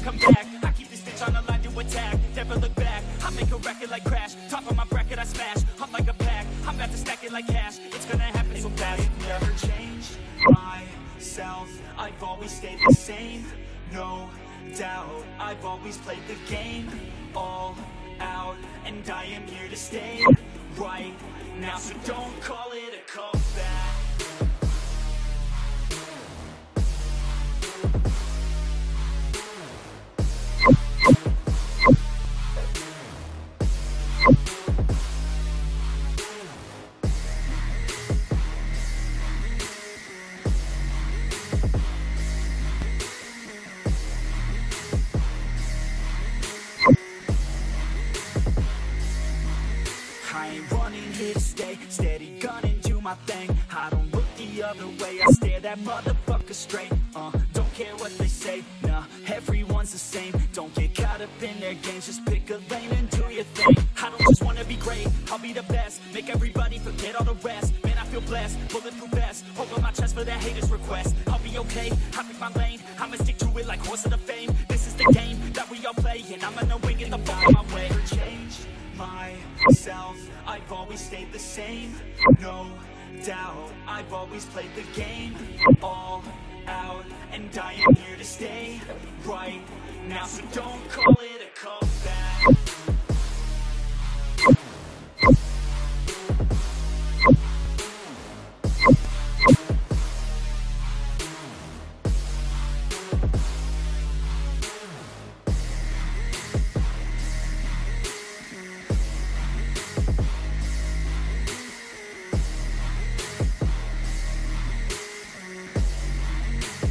Come back, I keep this bitch on the line to attack. Never look back, I make a record like Crash. Top of my bracket I smash, I'm like a pack. I'm about to stack it like cash, it's gonna happen so fast. Never changed myself, I've always stayed the same. No doubt, I've always played the game all out, and I am here to stay right now. So don't call it a comeback. I ain't running here to stay, steady gunning, do my thing. I don't look the other way, I stare that motherfucker straight. Don't care what they say, nah, everyone's the same. Don't get caught up in their games, just pick a lane and do your thing. I don't just wanna be great, I'll be the best. Make everybody forget all the rest. Man, I feel blessed, bulletproof vest over my chest for that haters request. I'll be okay, I pick my lane, I'ma stick to it like horse of the fame. This is the game that we all play, and I'm gonna win it the fuck on my way. Change myself, I've always stayed the same. No doubt, I've always played the game all out, and I am here to stay right now. So don't call it a comeback.